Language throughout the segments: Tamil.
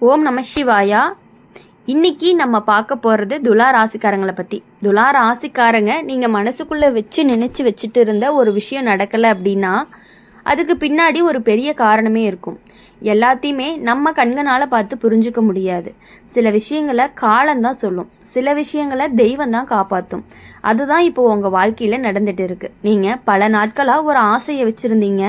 ஓம் நம சிவாயா. இன்னைக்கு நம்ம பார்க்க போகிறது துலா ராசிக்காரங்களை பற்றி. துலா ராசிக்காரங்க நீங்கள் மனசுக்குள்ளே நினச்சி வச்சுட்டு இருந்த ஒரு விஷயம் நடக்கலை அப்படின்னா அதுக்கு பின்னாடி ஒரு பெரிய காரணமே இருக்கும். எல்லாத்தையுமே நம்ம கண்களால் பார்த்து புரிஞ்சுக்க முடியாது. சில விஷயங்களை காலம்தான் சொல்லும், சில விஷயங்களை தெய்வம் தான் காப்பாற்றும். அதுதான் இப்போ உங்கள் வாழ்க்கையில் நடந்துட்டு இருக்கு. நீங்கள் பல நாட்களாக ஒரு ஆசையை வச்சுருந்தீங்க.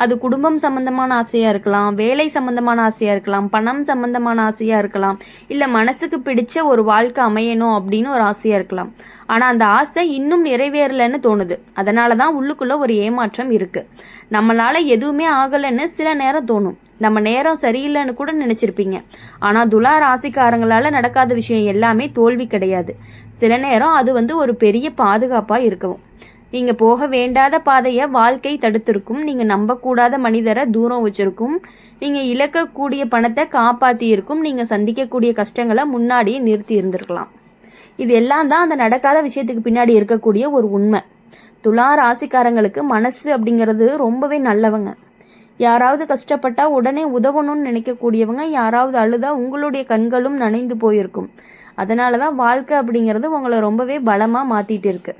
அது குடும்பம் சம்மந்தமான ஆசையாக இருக்கலாம், வேலை சம்மந்தமான ஆசையாக இருக்கலாம், பணம் சம்மந்தமான ஆசையாக இருக்கலாம், இல்லை மனசுக்கு பிடிச்ச ஒரு வாழ்க்கை அமையணும் அப்படின்னு ஒரு ஆசையாக இருக்கலாம். ஆனால் அந்த ஆசை இன்னும் நிறைவேறலைன்னு தோணுது. அதனால தான் உள்ளுக்குள்ளே ஒரு ஏமாற்றம் இருக்குது. நம்மளால் எதுவுமே ஆகலைன்னு சில நேரம் தோணும். நம்ம நேரம் சரியில்லைன்னு கூட நினச்சிருப்பீங்க. ஆனால் துலா ராசிக்காரங்களால் நடக்காத விஷயம் எல்லாமே தோல்வி கிடையாது. சில நேரம் அது ஒரு பெரிய பாதுகாப்பாக இருக்கவும். நீங்கள் போக வேண்டாத பாதையை வாழ்க்கை தடுத்திருக்கும். நீங்கள் நம்பக்கூடாத மனிதரை தூரம் வச்சுருக்கும். நீங்கள் இழக்கக்கூடிய பணத்தை காப்பாற்றியிருக்கும். நீங்கள் சந்திக்கக்கூடிய கஷ்டங்களை முன்னாடியே நிறுத்தி இருந்திருக்கலாம். இது எல்லாம் தான் அந்த நடக்காத விஷயத்துக்கு பின்னாடி இருக்கக்கூடிய ஒரு உண்மை. துலா ராசிக்காரங்களுக்கு மனசு அப்படிங்கிறது ரொம்பவே நல்லவங்க. யாராவது கஷ்டப்பட்டால் உடனே உதவணும்னு நினைக்கக்கூடியவங்க. யாராவது அழுதா உங்களுடைய கண்களும் நனைந்து போயிருக்கும். அதனால தான் வாழ்க்கை அப்படிங்கிறது உங்களை ரொம்பவே பலமாக மாற்றிட்டு இருக்கு.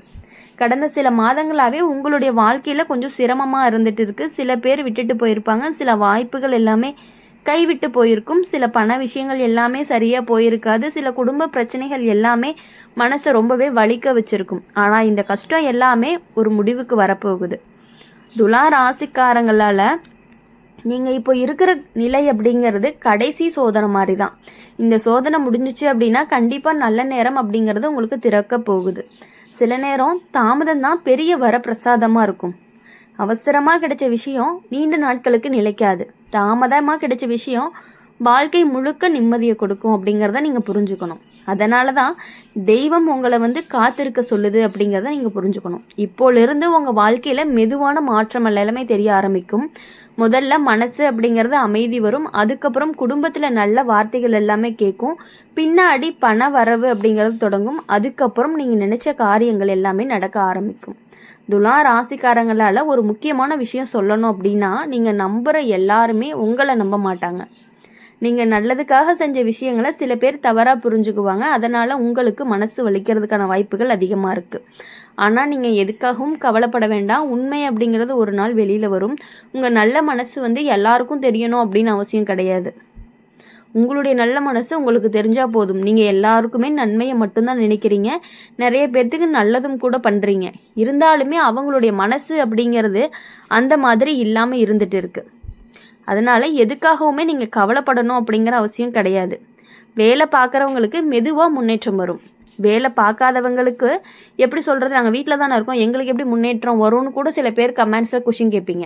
கடந்த சில மாதங்களாகவே உங்களுடைய வாழ்க்கையில் கொஞ்சம் சிரமமாக இருந்துட்டு இருக்கு. சில பேர் விட்டுட்டு போயிருப்பாங்க, சில வாய்ப்புகள் எல்லாமே கைவிட்டு போயிருக்கும், சில பண விஷயங்கள் எல்லாமே சரியாக போயிருக்காது, சில குடும்ப பிரச்சனைகள் எல்லாமே மனசை ரொம்பவே வலிக்க வச்சிருக்கும். ஆனால் இந்த கஷ்டம் எல்லாமே ஒரு முடிவுக்கு வரப்போகுது. துலா ராசிக்காரங்களால் நீங்கள் இப்போ இருக்கிற நிலை அப்படிங்கிறது கடைசி சோதனை மாதிரி தான். இந்த சோதனை முடிஞ்சிச்சு அப்படின்னா கண்டிப்பாக நல்ல நேரம் அப்படிங்கிறது உங்களுக்கு திறக்க போகுது. சில நேரம் தாமதம் தான் பெரிய வரப்பிரசாதமாக இருக்கும். அவசரமாக கிடைச்ச விஷயம் நீண்ட நாட்களுக்கு நிலைக்காது. தாமதமாக கிடைச்ச விஷயம் வாழ்க்கை முழுக்க நிம்மதியை கொடுக்கும் அப்படிங்கிறத நீங்கள் புரிஞ்சுக்கணும். அதனால தான் தெய்வம் உங்களை காத்திருக்க சொல்லுது அப்படிங்கிறத நீங்கள் புரிஞ்சுக்கணும். இப்போலேருந்து உங்கள் வாழ்க்கையில் மெதுவான மாற்றம் எல்லாமே தெரிய ஆரம்பிக்கும். முதல்ல மனசு அப்படிங்கிறது அமைதி வரும். அதுக்கப்புறம் குடும்பத்தில் நல்ல வார்த்தைகள் எல்லாமே கேட்கும். பின்னாடி பண வரவு அப்படிங்கிறது தொடங்கும். அதுக்கப்புறம் நீங்கள் நினச்ச காரியங்கள் எல்லாமே நடக்க ஆரம்பிக்கும். துலா ராசிக்காரங்களால் ஒரு முக்கியமான விஷயம் சொல்லணும் அப்படின்னா, நீங்கள் நம்புகிற எல்லாருமே உங்களை நம்ப மாட்டாங்க. நீங்கள் நல்லதுக்காக செஞ்ச விஷயங்களை சில பேர் தவறாக புரிஞ்சுக்குவாங்க. அதனால் உங்களுக்கு மனசு வலிக்கிறதுக்கான வாய்ப்புகள் அதிகமாக இருக்குது. ஆனால் நீங்கள் எதுக்காகவும் கவலைப்பட வேண்டாம். உண்மை அப்படிங்கிறது ஒரு நாள் வெளியில் வரும். உங்கள் நல்ல மனசு எல்லாருக்கும் தெரியணும் அப்படின்னு அவசியம் கிடையாது. உங்களுடைய நல்ல மனசு உங்களுக்கு தெரிஞ்சால் போதும். நீங்கள் எல்லாருக்குமே நன்மையை மட்டும்தான் நினைக்கிறீங்க. நிறைய பேர்த்துக்கு நல்லதும் கூட பண்ணுறீங்க. இருந்தாலுமே அவங்களுடைய மனசு அப்படிங்கிறது அந்த மாதிரி இல்லாமல் இருந்துட்டு இருக்குது. அதனால் எதுக்காகவுமே நீங்கள் கவலைப்படணும் அப்படிங்கிற அவசியம் கிடையாது. வேலை பார்க்குறவங்களுக்கு மெதுவாக முன்னேற்றம் வரும். வேலை பார்க்காதவங்களுக்கு எப்படி சொல்கிறது, நாங்கள் வீட்டில் தானே இருக்கோம், எங்களுக்கு எப்படி முன்னேற்றம் வரும்னு கூட சில பேர் கமெண்ட்ஸில் கொஷின் கேட்பீங்க.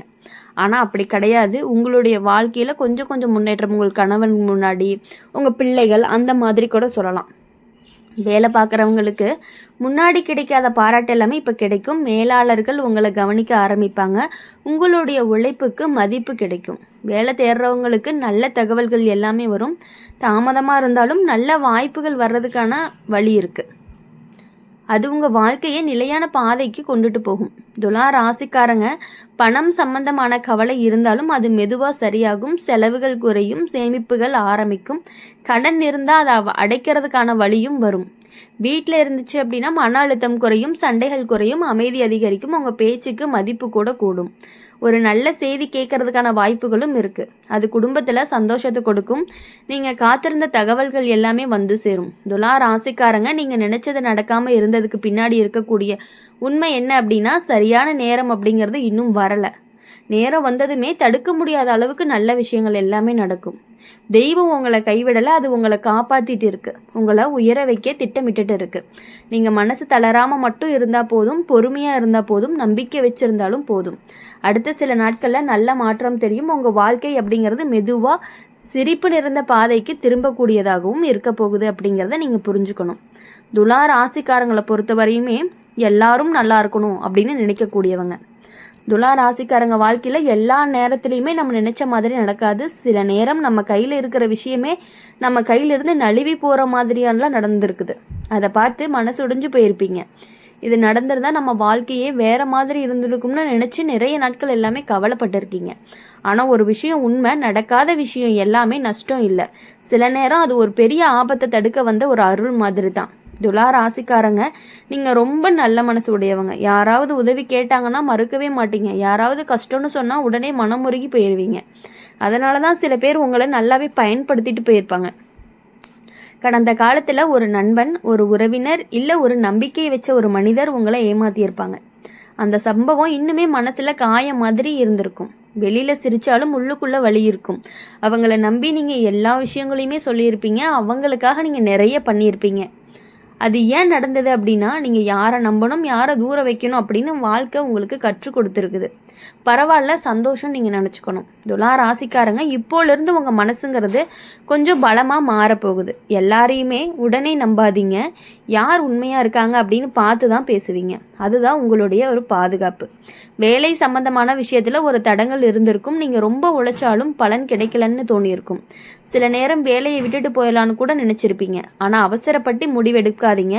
ஆனால் அப்படி கிடையாது. உங்களுடைய வாழ்க்கையில் கொஞ்சம் கொஞ்சம் முன்னேற்றம் உங்கள் கணவன் முன்னாடி, உங்கள் பிள்ளைகள், அந்த மாதிரி கூட சொல்லலாம். வேலை பார்க்குறவங்களுக்கு முன்னாடி கிடைக்காத பாராட்டு எல்லாமே இப்போ கிடைக்கும். மேலாளர்கள் உங்களை கவனிக்க ஆரம்பிப்பாங்க. உங்களுடைய உழைப்புக்கு மதிப்பு கிடைக்கும். வேலை தேடுறவங்களுக்கு நல்ல தகவல்கள் எல்லாமே வரும். தாமதமாக இருந்தாலும் நல்ல வாய்ப்புகள் வர்றதுக்கான வழி இருக்குது. அது உங்கள் வாழ்க்கையை நிலையான பாதைக்கு கொண்டுட்டு போகும். துலா ராசிக்காரங்க பணம் சம்பந்தமான கவலை இருந்தாலும் அது மெதுவாக சரியாகும். செலவுகள் குறையும், சேமிப்புகள் ஆரம்பிக்கும். கடன் இருந்தால் அதை அடைக்கிறதுக்கான வழியும் வரும். வீட்டில் இருந்துச்சு அப்படின்னா மன அழுத்தம் குறையும், சண்டைகள் குறையும், அமைதி அதிகரிக்கும். உங்கள் பேச்சுக்கு மதிப்பு கூட கூடும். ஒரு நல்ல செய்தி கேட்கறதுக்கான வாய்ப்புகளும் இருக்குது. அது குடும்பத்தில் சந்தோஷத்தை கொடுக்கும். நீங்கள் காத்திருந்த தகவல்கள் எல்லாமே வந்து சேரும். துலா ராசிக்காரங்க நீங்கள் நினச்சது நடக்காமல் இருந்ததுக்கு பின்னாடி இருக்கக்கூடிய உண்மை என்ன அப்படின்னா, சரியான நேரம் அப்படிங்கிறது இன்னும் வரலை. நேரம் வந்ததுமே தடுக்க முடியாத அளவுக்கு நல்ல விஷயங்கள் எல்லாமே நடக்கும். தெய்வம் உங்களை கைவிடலை, அது உங்களை காப்பாற்றிட்டு இருக்கு. உங்களை உயர வைக்க திட்டமிட்டுட்டு இருக்கு. நீங்கள் மனசு தளராமல் மட்டும் இருந்தால் போதும், பொறுமையாக இருந்தால் போதும், நம்பிக்கை வச்சுருந்தாலும் போதும். அடுத்த சில நாட்களில் நல்ல மாற்றம் தெரியும். உங்கள் வாழ்க்கை அப்படிங்கிறது மெதுவாக சிரிப்பு நிறைந்த பாதைக்கு திரும்பக்கூடியதாகவும் இருக்க போகுது அப்படிங்கிறத நீங்கள் புரிஞ்சுக்கணும். துலா ராசிக்காரங்களை பொறுத்த வரையுமே எல்லாரும் நல்லா இருக்கணும் அப்படின்னு நினைக்கக்கூடியவங்க. துலா ராசிக்காரங்க வாழ்க்கையில் எல்லா நேரத்துலையுமே நம்ம நினச்ச மாதிரி நடக்காது. சில நேரம் நம்ம கையில் இருக்கிற விஷயமே நம்ம கையிலிருந்து நழுவி போகிற மாதிரியானலாம் நடந்துருக்குது. அதை பார்த்து மனசு உடைஞ்சு போயிருப்பீங்க. இது நடந்திருந்தால் நம்ம வாழ்க்கையே வேறு மாதிரி இருந்திருக்கும்னு நினச்சி நிறைய நாட்கள் எல்லாமே கவலைப்பட்டிருக்கீங்க. ஆனால் ஒரு விஷயம் உண்மை, நடக்காத விஷயம் எல்லாமே நஷ்டம் இல்லை. சில நேரம் அது ஒரு பெரிய ஆபத்தை தடுக்க வந்த ஒரு அருள் மாதிரி தான். துலா ராசிக்காரங்க, நீங்கள் ரொம்ப நல்ல மனசு உடையவங்க. யாராவது உதவி கேட்டாங்கன்னா மறுக்கவே மாட்டீங்க. யாராவது கஷ்டம்னு சொன்னால் உடனே மனமுருகி போயிடுவீங்க. அதனால தான் சில பேர் உங்களை நல்லாவே பயன்படுத்திட்டு போயிருப்பாங்க. கடந்த காலத்தில் ஒரு நண்பன், ஒரு உறவினர், இல்லை ஒரு நம்பிக்கையை வச்ச ஒரு மனிதர் உங்களை ஏமாத்தியிருப்பாங்க. அந்த சம்பவம் இன்னுமே மனசில் காயம் மாதிரி இருந்திருக்கும். வெளியில் சிரித்தாலும் உள்ளுக்குள்ளே வலி இருக்கும். அவங்கள நம்பி நீங்கள் எல்லா விஷயங்களையுமே சொல்லியிருப்பீங்க. அவங்களுக்காக நீங்கள் நிறைய பண்ணியிருப்பீங்க. அது ஏன் நடந்தது அப்படின்னா, நீங்கள் யாரை நம்பணும், யாரை தூர வைக்கணும் அப்படின்னு வாழ்க்கை உங்களுக்கு கற்றுக் கொடுத்துருக்குது. பரவாயில்ல, சந்தோஷம் நீங்கள் நினச்சிக்கணும். துலா ராசிக்காரங்க, இப்போலேருந்து உங்கள் மனசுங்கிறது கொஞ்சம் பலமாக மாறப்போகுது. எல்லாரையுமே உடனே நம்பாதீங்க. யார் உண்மையாக இருக்காங்க அப்படின்னு பார்த்து தான் பேசுவீங்க. அதுதான் உங்களுடைய ஒரு பாதுகாப்பு. வேலை சம்பந்தமான விஷயத்தில் ஒரு தடங்கள் இருந்திருக்கும். நீங்கள் ரொம்ப உழைச்சாலும் பலன் கிடைக்கலன்னு தோணியிருக்கும். சில நேரம் வேலையை விட்டுட்டு போயிடலான்னு கூட நினச்சிருப்பீங்க. ஆனால் அவசரப்பட்டு முடிவெடுக்காதீங்க.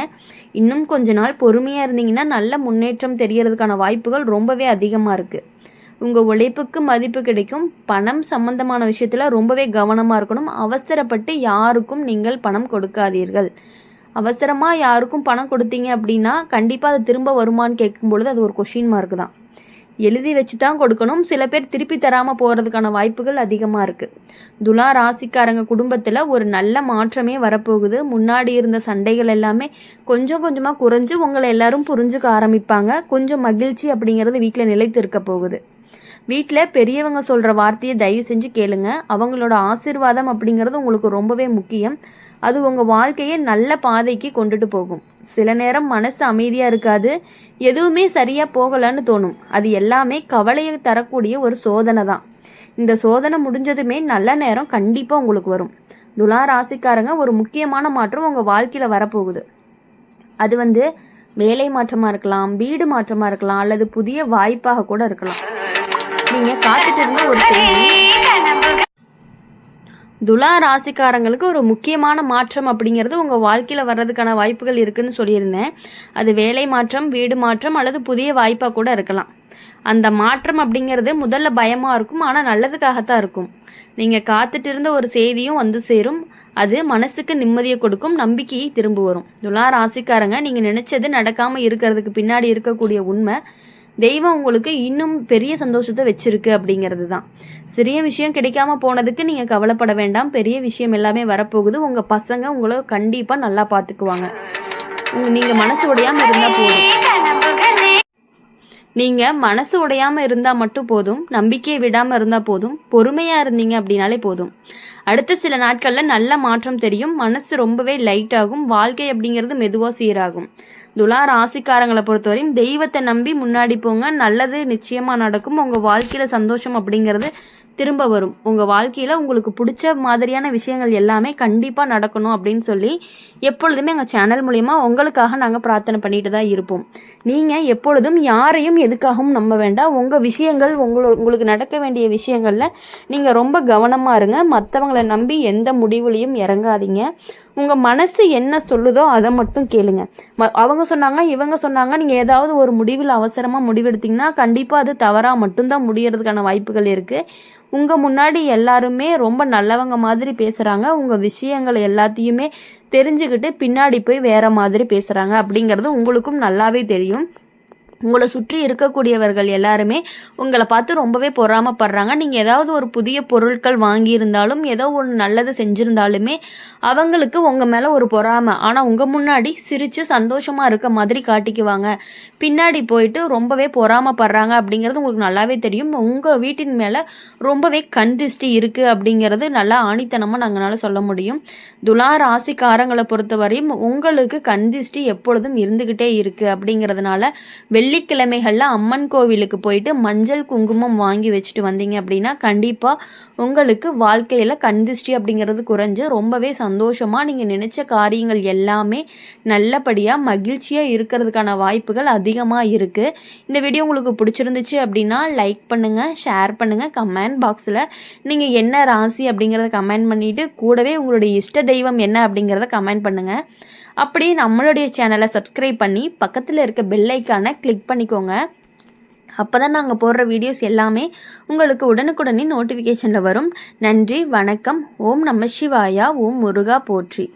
இன்னும் கொஞ்ச நாள் பொறுமையாக இருந்தீங்கன்னா நல்ல முன்னேற்றம் தெரியறதுக்கான வாய்ப்புகள் ரொம்பவே அதிகமாக இருக்குது. உங்கள் உழைப்புக்கு மதிப்பு கிடைக்கும். பணம் சம்பந்தமான விஷயத்தில் ரொம்பவே கவனமாக இருக்கணும். அவசரப்பட்டு யாருக்கும் நீங்கள் பணம் கொடுக்காதீர்கள். அவசரமாக யாருக்கும் பணம் கொடுத்தீங்க அப்படின்னா கண்டிப்பாக அது திரும்ப வருமானு கேட்கும்பொழுது அது ஒரு கொஷின் மார்க் தான். எழுதி வச்சு தான் கொடுக்கணும். சில பேர் திருப்பி தராமல் போகிறதுக்கான வாய்ப்புகள் அதிகமாக இருக்குது. துலா ராசிக்காரங்க குடும்பத்தில் ஒரு நல்ல மாற்றமே வரப்போகுது. முன்னாடி இருந்த சண்டைகள் எல்லாமே கொஞ்சம் கொஞ்சமாக குறைஞ்சு உங்களை எல்லாரும் புரிஞ்சுக்க ஆரம்பிப்பாங்க. கொஞ்சம் மகிழ்ச்சி அப்படிங்கிறது வீட்டில் நிலைத்து இருக்க போகுது. வீட்டில் பெரியவங்க சொல்கிற வார்த்தையை தயவு செஞ்சு கேளுங்க. அவங்களோட ஆசீர்வாதம் அப்படிங்கிறது உங்களுக்கு ரொம்பவே முக்கியம். அது உங்கள் வாழ்க்கையை நல்ல பாதைக்கு கொண்டுட்டு போகும். சில நேரம் மனசு அமைதியாக இருக்காது. எதுவுமே சரியாக போகலன்னு தோணும். அது எல்லாமே கவலையை தரக்கூடிய ஒரு சோதனை தான். இந்த சோதனை முடிஞ்சதுமே நல்ல நேரம் கண்டிப்பாக உங்களுக்கு வரும். துலா ராசிக்காரங்க, ஒரு முக்கியமான மாற்றம் உங்கள் வாழ்க்கையில் வரப்போகுது. அது வேலை மாற்றமாக இருக்கலாம், வீடு மாற்றமாக இருக்கலாம், அல்லது புதிய வாய்ப்பாக கூட இருக்கலாம். நீங்கள் காத்துட்டு இருந்த ஒரு செய்தி துலா ராசிக்காரங்களுக்கு ஒரு முக்கியமான மாற்றம் அப்படிங்கிறது உங்கள் வாழ்க்கையில் வர்றதுக்கான வாய்ப்புகள் இருக்குதுன்னு சொல்லியிருந்தேன். அது வேலை மாற்றம், வீடு மாற்றம் அல்லது புதிய வாய்ப்பாக கூட இருக்கலாம். அந்த மாற்றம் அப்படிங்கிறது முதல்ல பயமாக இருக்கும், ஆனால் நல்லதுக்காகத்தான் இருக்கும். நீங்கள் காத்துட்டு இருந்த ஒரு செய்தியும் வந்து சேரும். அது மனசுக்கு நிம்மதியை கொடுக்கும், நம்பிக்கையை திரும்ப வரும். துலா ராசிக்காரங்க, நீங்கள் நினச்சது நடக்காமல் இருக்கிறதுக்கு பின்னாடி இருக்கக்கூடிய உண்மை, தெய்வம் உங்களுக்கு இன்னும் பெரிய சந்தோஷத்தை வச்சிருக்கு அப்படிங்கிறது தான். சிறிய விஷயம் கிடைக்காம போனதுக்கு நீங்கள் கவலைப்பட வேண்டாம். பெரிய விஷயம் எல்லாமே வரப்போகுது. உங்கள் பசங்க உங்களை கண்டிப்பாக நல்லா பார்த்துக்குவாங்க. நீங்கள் மனசு உடையாமல் இருந்தால் போதும். நீங்கள் மனசு உடையாமல் இருந்தால் மட்டும் போதும். நம்பிக்கையை விடாமல் இருந்தால் போதும். பொறுமையாக இருந்தீங்க அப்படின்னாலே போதும். அடுத்த சில நாட்களில் நல்ல மாற்றம் தெரியும். மனசு ரொம்பவே லைட் ஆகும். வாழ்க்கை அப்படிங்கிறது மெதுவாக சீராகும். துலா ராசிக்காரங்களை பொறுத்தவரையும் தெய்வத்தை நம்பி முன்னாடி போங்க. நல்லது நிச்சயமாக நடக்கும். உங்கள் வாழ்க்கையில் சந்தோஷம் அப்படிங்கிறது திரும்ப வரும். உங்கள் வாழ்க்கையில் உங்களுக்கு பிடிச்ச மாதிரியான விஷயங்கள் எல்லாமே கண்டிப்பாக நடக்கணும் அப்படின்னு சொல்லி எப்பொழுதுமே எங்கள் சேனல் மூலிமா உங்களுக்காக நாங்கள் பிரார்த்தனை பண்ணிட்டு தான் இருப்போம். நீங்கள் எப்பொழுதும் யாரையும் எதுக்காகவும் நம்ப வேண்டாம். உங்கள் விஷயங்கள் உங்களுக்கு நடக்க வேண்டிய விஷயங்களில் நீங்கள் ரொம்ப கவனமாக இருங்க. மற்றவங்களை நம்பி எந்த முடிவுலையும் இறங்காதீங்க. உங்கள் மனசு என்ன சொல்லுதோ அதை மட்டும் கேளுங்க. அவங்க சொன்னாங்க, இவங்க சொன்னாங்க, நீங்கள் ஏதாவது ஒரு முடிவில் அவசரமாக முடிவெடுத்தீங்கன்னா கண்டிப்பாக அது தவறாக மட்டும்தான் முடியறதுக்கான வாய்ப்புகள் இருக்குது. உங்கள் முன்னாடி எல்லாருமே ரொம்ப நல்லவங்க மாதிரி பேசுகிறாங்க. உங்கள் விஷயங்கள் எல்லாத்தையுமே தெரிஞ்சுக்கிட்டு பின்னாடி போய் வேறு மாதிரி பேசுகிறாங்க அப்படிங்கிறது உங்களுக்கும் நல்லாவே தெரியும். உங்களை சுற்றி இருக்கக்கூடியவர்கள் எல்லாருமே உங்களை பார்த்து ரொம்பவே பொறாமப்படுறாங்க. நீங்கள் ஏதாவது ஒரு புதிய பொருட்கள் வாங்கியிருந்தாலும் ஏதோ ஒன்று நல்லது செஞ்சுருந்தாலுமே அவங்களுக்கு உங்கள் மேலே ஒரு பொறாமை. ஆனால் உங்கள் முன்னாடி சிரித்து சந்தோஷமாக இருக்க மாதிரி காட்டிக்குவாங்க. பின்னாடி போயிட்டு ரொம்பவே பொறாமப்படுறாங்க அப்படிங்கிறது உங்களுக்கு நல்லாவே தெரியும். உங்கள் வீட்டின் மேலே ரொம்பவே கண் திருஷ்டி இருக்குது அப்படிங்கிறது நல்லா ஆணித்தனமாக நாங்களால சொல்ல முடியும். துலா ராசிக்காரங்களை பொறுத்தவரையும் உங்களுக்கு கண் திருஷ்டி எப்பொழுதும் இருந்துக்கிட்டே இருக்குது. அப்படிங்கிறதுனால வெள்ளிக்கிழமைகளில் அம்மன் கோவிலுக்கு போயிட்டு மஞ்சள் குங்குமம் வாங்கி வச்சுட்டு வந்தீங்க அப்படின்னா கண்டிப்பாக உங்களுக்கு வாழ்க்கையில் கண் திருஷ்டி அப்படிங்கிறது குறைஞ்சு ரொம்பவே சந்தோஷமாக நீங்கள் நினச்ச காரியங்கள் எல்லாமே நல்லபடியாக மகிழ்ச்சியாக இருக்கிறதுக்கான வாய்ப்புகள் அதிகமாக இருக்குது. இந்த வீடியோ உங்களுக்கு பிடிச்சிருந்துச்சு அப்படின்னா லைக் பண்ணுங்கள், ஷேர் பண்ணுங்கள். கமெண்ட் பாக்ஸில் நீங்கள் என்ன ராசி அப்படிங்கிறத கமெண்ட் பண்ணிவிட்டு கூடவே உங்களுடைய இஷ்ட தெய்வம் என்ன அப்படிங்கிறத கமெண்ட் பண்ணுங்கள். அப்படியே நம்மளுடைய சேனலை சப்ஸ்கிரைப் பண்ணி பக்கத்தில் இருக்க பெல் ஐக்கானை கிளிக் பண்ணிக்கோங்க. அப்போ தான் நாங்கள் போடுற வீடியோஸ் எல்லாமே உங்களுக்கு உடனுக்குடனே நோட்டிஃபிகேஷனில் வரும். நன்றி, வணக்கம். ஓம் நம சிவாயா. ஓம் முருகா போற்றி.